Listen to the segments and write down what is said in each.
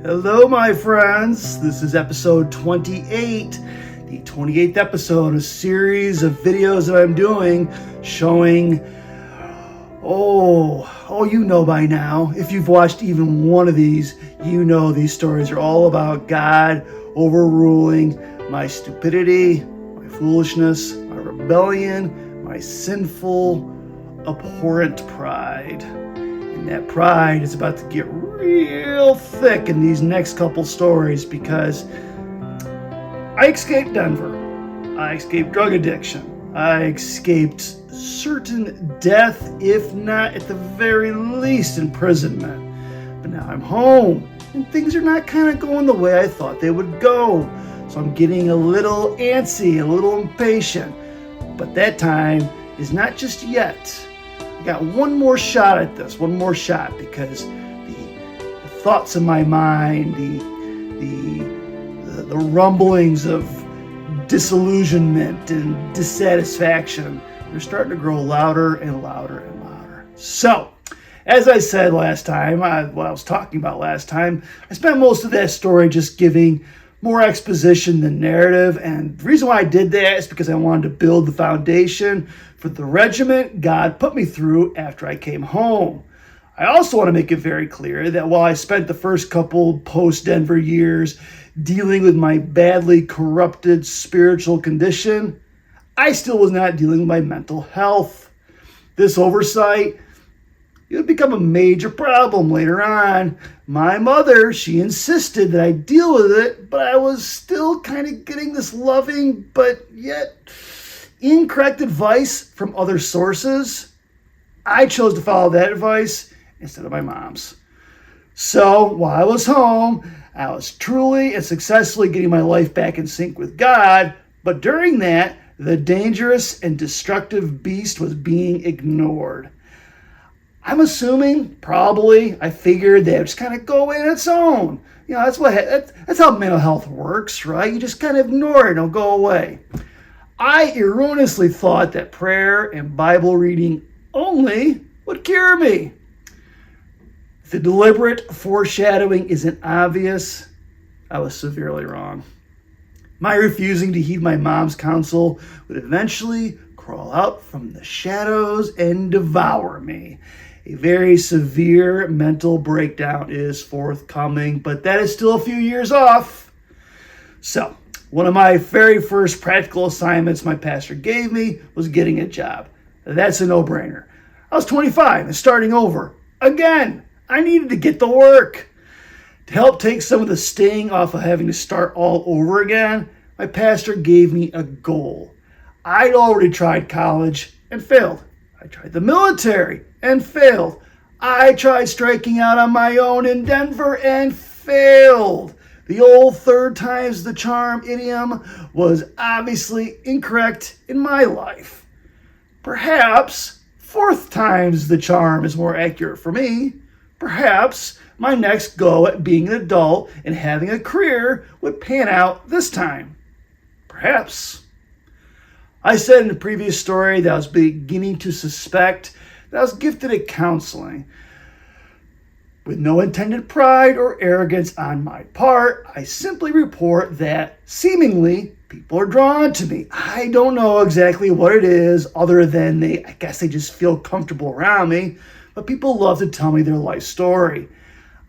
Hello, my friends. This is episode 28, the 28th episode in a series of videos that I'm doing showing, you know by now. If you've watched even one of these, you know these stories are all about God overruling my stupidity, my foolishness, my rebellion, my sinful, abhorrent pride. And that pride is about to get real thick in these next couple stories because I escaped Denver. I escaped drug addiction. I escaped certain death, if not at the very least imprisonment. But now I'm home and things are not kind of going the way I thought they would go. So I'm getting a little antsy, a little impatient. But that time is not just yet. I got one more shot at this, because the thoughts in my mind, the rumblings of disillusionment and dissatisfaction, they're starting to grow louder and louder and louder. So, as I said last time, what I was talking about last time, I spent most of that story just giving more exposition than narrative, and the reason why I did that is because I wanted to build the foundation for the regiment God put me through after I came home. I also want to make it very clear that while I spent the first couple post-Denver years dealing with my badly corrupted spiritual condition, I still was not dealing with my mental health. This oversight, it would become a major problem later on. My mother, she insisted that I deal with it, but I was still kind of getting this loving but yet incorrect advice from other sources. I chose to follow that advice instead of my mom's. So while I was home, I was truly and successfully getting my life back in sync with God, but during that, the dangerous and destructive beast was being ignored. I'm assuming, probably, I figured that it would just kind of go away on its own. You know, that's how mental health works, right? You just kind of ignore it and it'll go away. I erroneously thought that prayer and Bible reading only would cure me. If the deliberate foreshadowing isn't obvious, I was severely wrong. My refusing to heed my mom's counsel would eventually crawl out from the shadows and devour me. A very severe mental breakdown is forthcoming, but that is still a few years off. So, one of my very first practical assignments my pastor gave me was getting a job. That's a no-brainer. I was 25 and starting over. Again, I needed to get the work. To help take some of the sting off of having to start all over again, my pastor gave me a goal. I'd already tried college and failed. I tried the military and failed. I tried striking out on my own in Denver and failed. The old third time's the charm idiom was obviously incorrect in my life. Perhaps fourth time's the charm is more accurate for me. Perhaps my next go at being an adult and having a career would pan out this time. Perhaps. I said in the previous story that I was beginning to suspect that I was gifted at counseling. With no intended pride or arrogance on my part, I simply report that seemingly people are drawn to me. I don't know exactly what it is other than I guess they just feel comfortable around me, but people love to tell me their life story.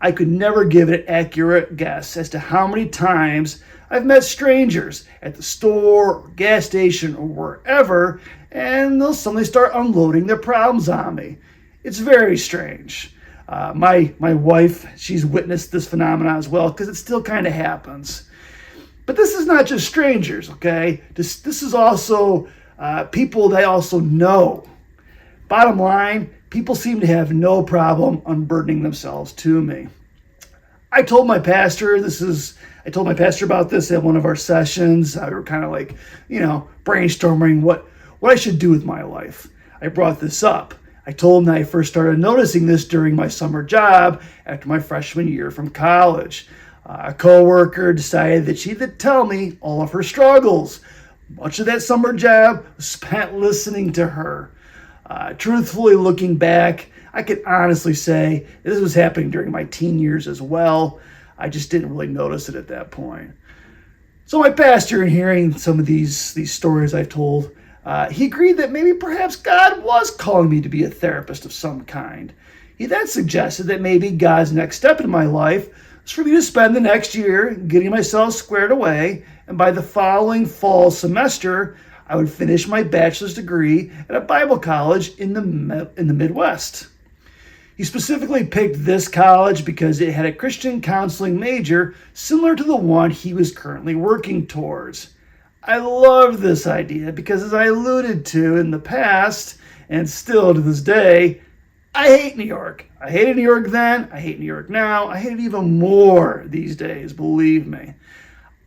I could never give an accurate guess as to how many times I've met strangers at the store or gas station or wherever, and they'll suddenly start unloading their problems on me. It's very strange. My wife, she's witnessed this phenomenon as well because it still kind of happens. But this is not just strangers, okay? This is also people that I also know. Bottom line, people seem to have no problem unburdening themselves to me. I told my pastor about this at one of our sessions. We were kind of like, brainstorming what I should do with my life. I brought this up. I told him that I first started noticing this during my summer job after my freshman year from college. A coworker decided that she'd tell me all of her struggles. Much of that summer job was spent listening to her. Truthfully, looking back, I could honestly say this was happening during my teen years as well. I just didn't really notice it at that point. So my pastor, in hearing some of these stories I've told, he agreed that maybe perhaps God was calling me to be a therapist of some kind. He then suggested that maybe God's next step in my life was for me to spend the next year getting myself squared away, and by the following fall semester, I would finish my bachelor's degree at a Bible college in the Midwest. He specifically picked this college because it had a Christian counseling major similar to the one he was currently working towards. I love this idea because, as I alluded to in the past, and still to this day, I hate New York. I hated New York then, I hate New York now, I hate it even more these days, believe me.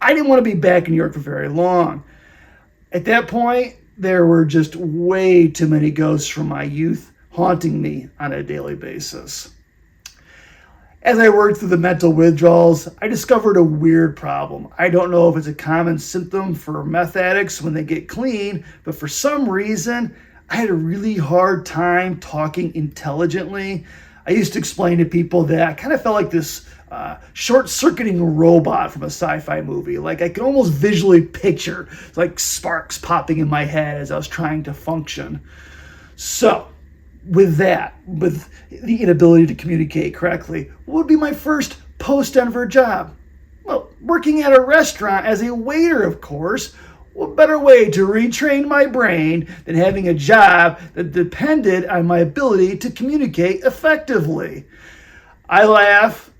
I didn't want to be back in New York for very long. At that point, there were just way too many ghosts from my youth haunting me on a daily basis. As I worked through the mental withdrawals, I discovered a weird problem. I don't know if it's a common symptom for meth addicts when they get clean, but for some reason, I had a really hard time talking intelligently. I used to explain to people that I kind of felt like this short-circuiting robot from a sci-fi movie. Like I could almost visually picture like sparks popping in my head as I was trying to function. So, with the inability to communicate correctly, what would be my first post-Denver job? Well, working at a restaurant as a waiter, of course. What better way to retrain my brain than having a job that depended on my ability to communicate effectively? I laugh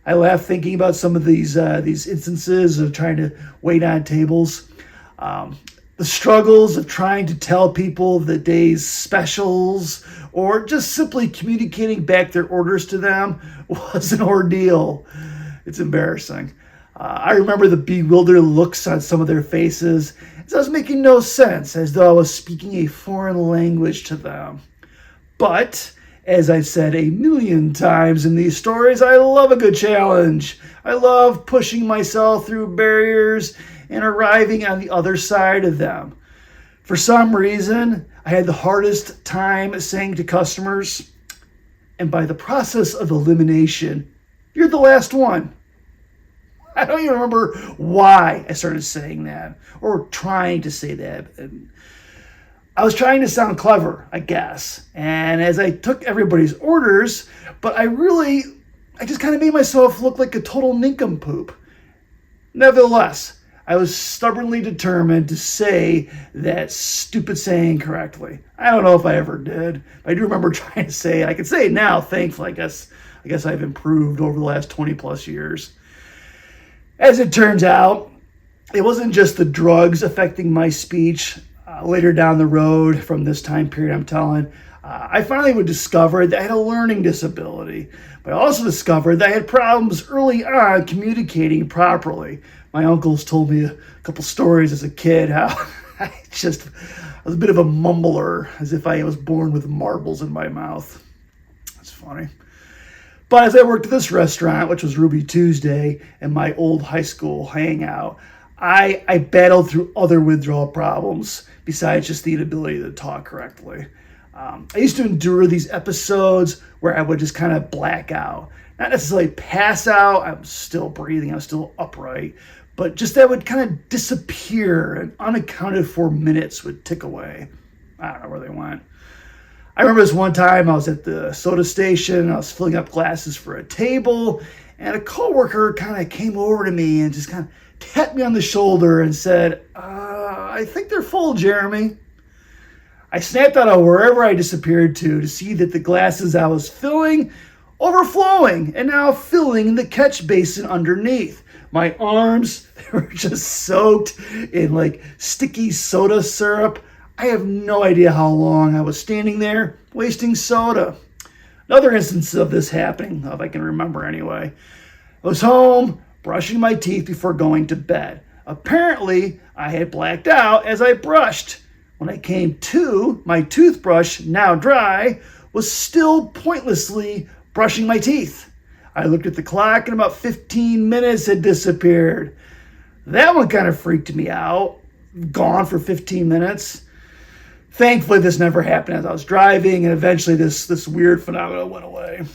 thinking about some of these instances of trying to wait on tables. The struggles of trying to tell people the day's specials or just simply communicating back their orders to them was an ordeal. It's embarrassing. I remember the bewildered looks on some of their faces as I was making no sense, as though I was speaking a foreign language to them. But, as I've said a million times in these stories, I love a good challenge. I love pushing myself through barriers and arriving on the other side of them. For some reason, I had the hardest time saying to customers, and by the process of elimination, you're the last one. I don't even remember why I started saying that or trying to say that. I was trying to sound clever, I guess. And as I took everybody's orders, but I just kind of made myself look like a total nincompoop. Nevertheless, I was stubbornly determined to say that stupid saying correctly. I don't know if I ever did, but I do remember trying to say it. I can say it now, thankfully. I guess I've improved over the last 20 plus years. As it turns out, it wasn't just the drugs affecting my speech. Later down the road from this time period I'm telling, I finally would discover that I had a learning disability, but I also discovered that I had problems early on communicating properly. My uncles told me a couple stories as a kid how I was a bit of a mumbler, as if I was born with marbles in my mouth. That's funny. But as I worked at this restaurant, which was Ruby Tuesday, and my old high school hangout, I battled through other withdrawal problems besides just the inability to talk correctly. I used to endure these episodes where I would just kind of black out. Not necessarily pass out, I'm still breathing, I'm still upright, but just that would kind of disappear and unaccounted for minutes would tick away. I don't know where they went. I remember this one time I was at the soda station, I was filling up glasses for a table, and a coworker kind of came over to me and just kind of tapped me on the shoulder and said, I think they're full, Jeremy. I snapped out of wherever I disappeared to see that the glasses I was filling, overflowing, and now filling the catch basin underneath. My arms, they were just soaked in like sticky soda syrup. I have no idea how long I was standing there wasting soda. Another instance of this happening, if I can remember anyway. I was home brushing my teeth before going to bed. Apparently, I had blacked out as I brushed. When I came to, my toothbrush, now dry, was still pointlessly brushing my teeth. I looked at the clock and about 15 minutes had disappeared. That one kind of freaked me out. Gone for 15 minutes. Thankfully, this never happened as I was driving, and eventually this weird phenomenon went away.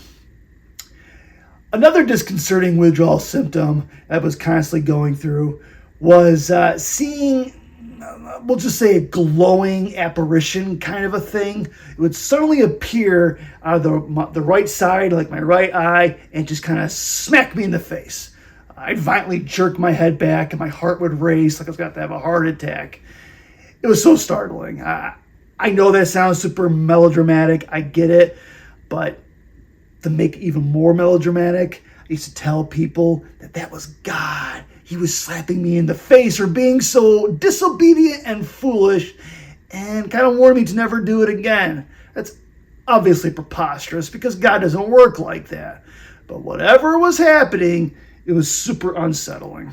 Another disconcerting withdrawal symptom I was constantly going through was seeing, we'll just say, a glowing apparition kind of a thing. It would suddenly appear out of the right side, like my right eye, and just kind of smack me in the face. I'd violently jerk my head back and my heart would race like I was about to have a heart attack. It was so startling. I know that sounds super melodramatic. I get it. But to make it even more melodramatic, I used to tell people that was God. He was slapping me in the face for being so disobedient and foolish, and kind of warned me to never do it again. That's obviously preposterous because God doesn't work like that. But whatever was happening, it was super unsettling.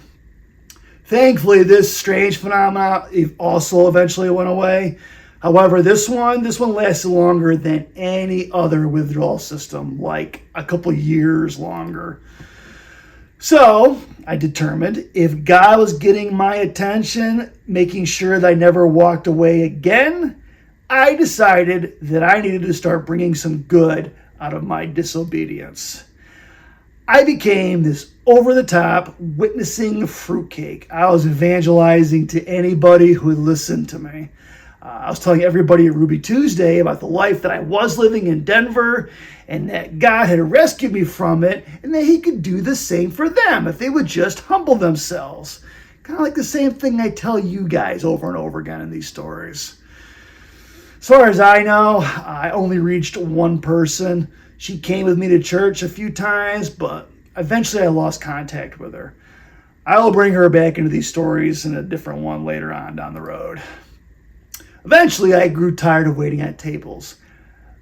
Thankfully, this strange phenomenon also eventually went away. However, this one lasted longer than any other withdrawal system, like a couple years longer. So I determined if God was getting my attention, making sure that I never walked away again, I decided that I needed to start bringing some good out of my disobedience. I became this over-the-top witnessing fruitcake. I was evangelizing to anybody who would listen to me. I was telling everybody at Ruby Tuesday about the life that I was living in Denver and that God had rescued me from it and that he could do the same for them if they would just humble themselves. Kind of like the same thing I tell you guys over and over again in these stories. As far as I know, I only reached one person. She came with me to church a few times, but eventually I lost contact with her. I will bring her back into these stories in a different one later on down the road. Eventually, I grew tired of waiting at tables.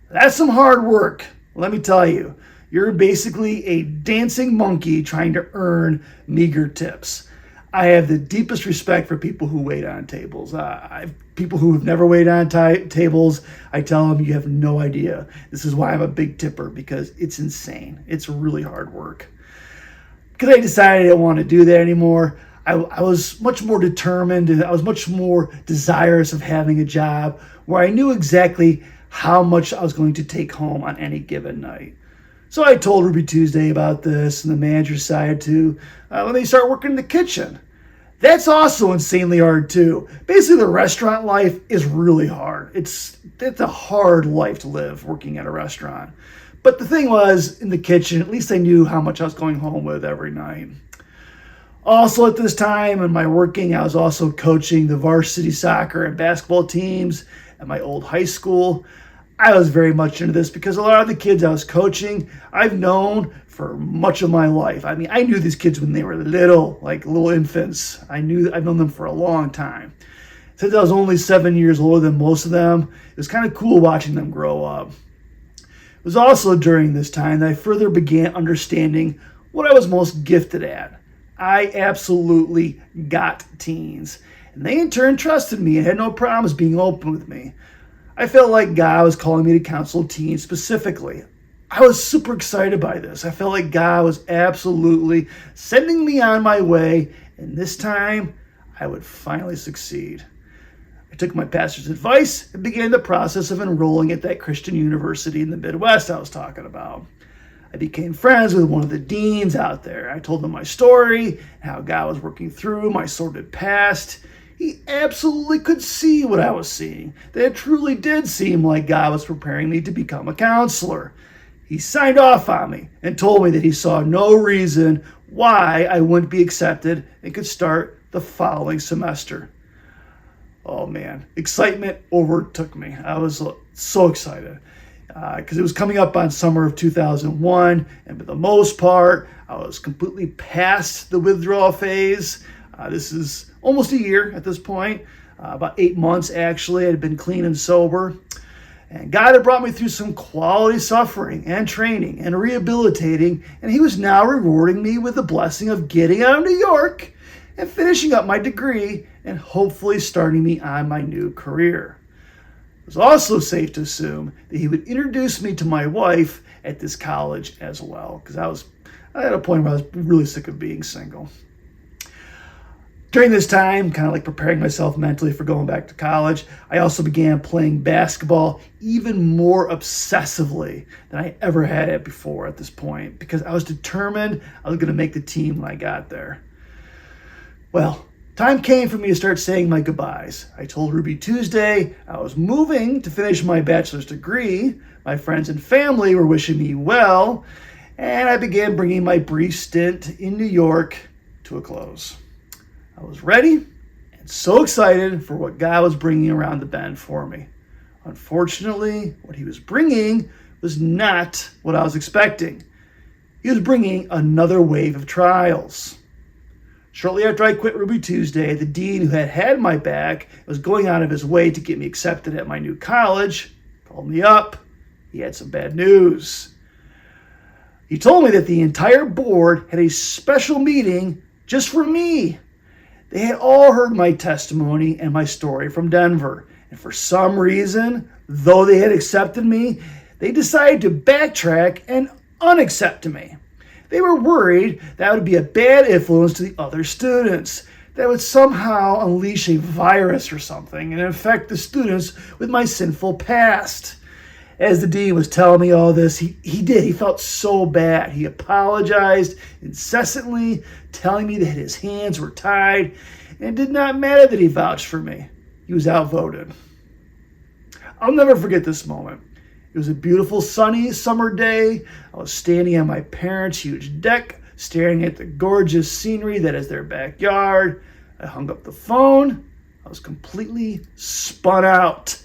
That's some hard work, let me tell you. You're basically a dancing monkey trying to earn meager tips. I have the deepest respect for people who wait on tables. People who have never waited on tables, I tell them, you have no idea. This is why I'm a big tipper, because it's insane. It's really hard work. Because I decided I didn't want to do that anymore, I was much more determined and I was much more desirous of having a job where I knew exactly how much I was going to take home on any given night. So I told Ruby Tuesday about this, and the manager decided to let me start working in the kitchen. That's also insanely hard too. Basically, the restaurant life is really hard. It's a hard life to live working at a restaurant. But the thing was, in the kitchen, at least I knew how much I was going home with every night. Also at this time in my working, I was also coaching the varsity soccer and basketball teams at my old high school. I was very much into this because a lot of the kids I was coaching, I've known for much of my life. I mean, I knew these kids when they were little, like little infants. I've known them for a long time. Since I was only 7 years older than most of them, it was kind of cool watching them grow up. It was also during this time that I further began understanding what I was most gifted at. I absolutely got teens. And they in turn trusted me and had no problems being open with me. I felt like God was calling me to counsel teens specifically. I was super excited by this. I felt like God was absolutely sending me on my way, and this time I would finally succeed. I took my pastor's advice and began the process of enrolling at that Christian university in the Midwest I was talking about. I became friends with one of the deans out there. I told him my story, how God was working through my sordid past. He absolutely could see what I was seeing, that it truly did seem like God was preparing me to become a counselor. He signed off on me and told me that he saw no reason why I wouldn't be accepted and could start the following semester. Oh man, excitement overtook me. I was so excited because it was coming up on summer of 2001, and for the most part, I was completely past the withdrawal phase. This is almost a year at this point, about 8 months actually. I had been clean and sober. And God had brought me through some quality suffering and training and rehabilitating, and he was now rewarding me with the blessing of getting out of New York and finishing up my degree and hopefully starting me on my new career. It was also safe to assume that he would introduce me to my wife at this college as well, because I had a point where I was really sick of being single. During this time, kind of like preparing myself mentally for going back to college, I also began playing basketball even more obsessively than I ever had it before at this point, because I was determined I was going to make the team when I got there. Well, time came for me to start saying my goodbyes. I told Ruby Tuesday I was moving to finish my bachelor's degree. My friends and family were wishing me well, and I began bringing my brief stint in New York to a close. I was ready and so excited for what God was bringing around the bend for me. Unfortunately, what he was bringing was not what I was expecting. He was bringing another wave of trials. Shortly after I quit Ruby Tuesday, the dean who had my back was going out of his way to get me accepted at my new college, called me up. He had some bad news. He told me that the entire board had a special meeting just for me. They had all heard my testimony and my story from Denver. And for some reason, though they had accepted me, they decided to backtrack and unaccept me. They were worried that would be a bad influence to the other students, that would somehow unleash a virus or something and infect the students with my sinful past. As the dean was telling me all this, he felt so bad. He apologized incessantly, telling me that his hands were tied, and it did not matter that he vouched for me. He was outvoted. I'll never forget this moment. It was a beautiful sunny summer day. I was standing on my parents' huge deck, staring at the gorgeous scenery that is their backyard. I hung up the phone. I was completely spun out.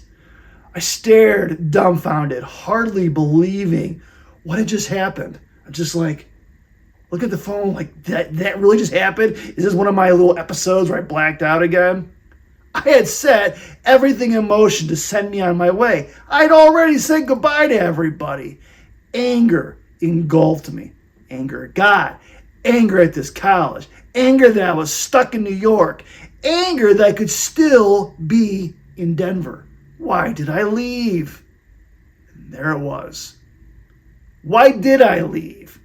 I stared, dumbfounded, hardly believing what had just happened. I'm just like, look at the phone, like that really just happened? Is this one of my little episodes where I blacked out again? I had set everything in motion to send me on my way. I'd already said goodbye to everybody. Anger engulfed me. Anger at God. Anger at this college. Anger that I was stuck in New York. Anger that I could still be in Denver. Why did I leave? And there it was. Why did I leave?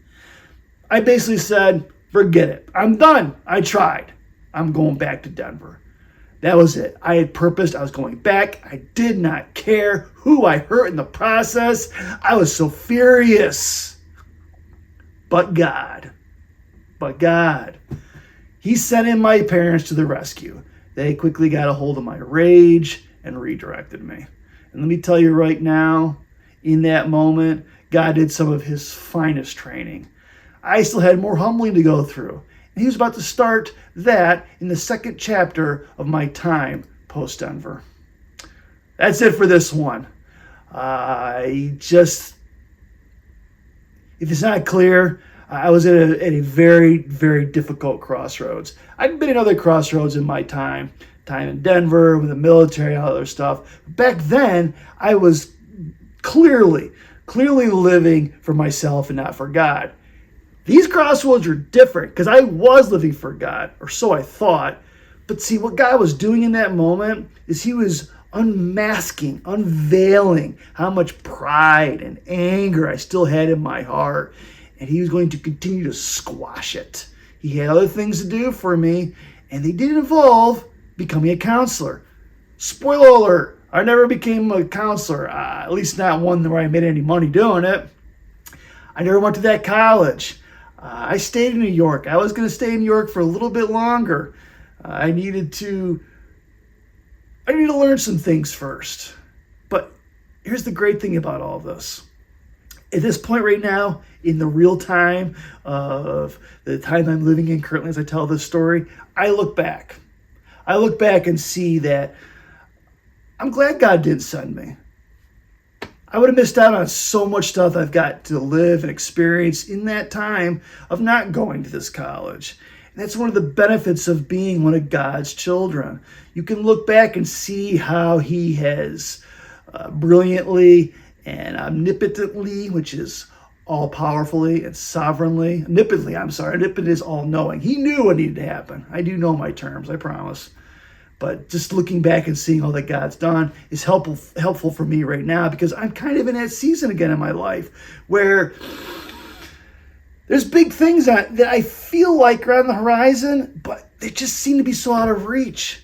I basically said, forget it. I'm done. I tried. I'm going back to Denver. That was it. I had purposed. I was going back. I did not care who I hurt in the process. I was so furious. But God. He sent in my parents to the rescue. They quickly got a hold of my rage and redirected me. And let me tell you right now, in that moment, God did some of his finest training. I still had more humbling to go through. And he was about to start that in the second chapter of my time post-Denver. That's it for this one. If it's not clear, I was at a very, very difficult crossroads. I've been in other crossroads in my time in Denver, with the military, all other stuff. Back then, I was clearly living for myself and not for God. These crossroads are different because I was living for God, or so I thought. But see, what God was doing in that moment is he was unmasking, unveiling how much pride and anger I still had in my heart. And he was going to continue to squash it. He had other things to do for me, and they did involve becoming a counselor. Spoiler alert, I never became a counselor, at least not one where I made any money doing it. I never went to that college. I stayed in New York. I was going to stay in New York for a little bit longer. I needed to learn some things first. But here's the great thing about all this. At this point right now, in the real time of the time I'm living in currently as I tell this story, I look back and see that I'm glad God didn't send me. I would have missed out on so much stuff I've got to live and experience in that time of not going to this college. And that's one of the benefits of being one of God's children. You can look back and see how he has brilliantly and omnipotently, which is all-powerfully and sovereignly, omnipotent is all-knowing. He knew what needed to happen. I do know my terms, I promise. But just looking back and seeing all that God's done is helpful for me right now, because I'm kind of in that season again in my life where There's big things that I feel like are on the horizon, but they just seem to be so out of reach.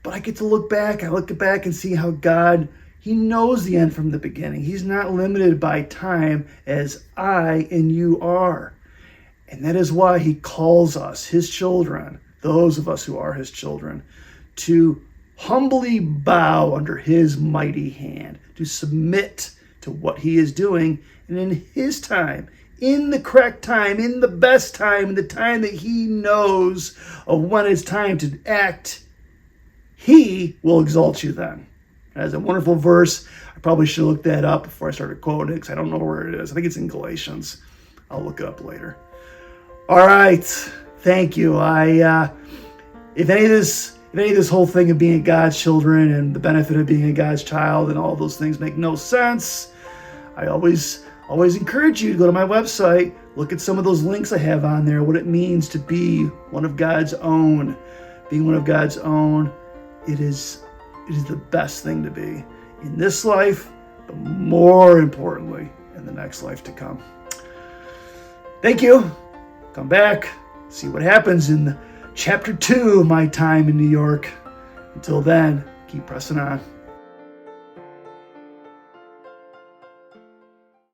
But I get to look back. I look back and see how God, He knows the end from the beginning. He's not limited by time as I and you are. And that is why He calls us, His children, those of us who are His children, to humbly bow under His mighty hand, to submit to what He is doing, and in His time, in the correct time, in the best time, in the time that He knows of when it's time to act, He will exalt you then. That's a wonderful verse. I probably should look that up before I started quoting it because I don't know where it is. I think it's in Galatians. I'll look it up later. All right. Thank you. If any of this whole thing of being God's children and the benefit of being a God's child and all those things make no sense, I always encourage you to go to my website, look at some of those links I have on there, what it means to be one of God's own. Being one of God's own, it is the best thing to be in this life, but more importantly, in the next life to come. Thank you. Come back, see what happens in chapter 2 of my time in New York. Until then, keep pressing on.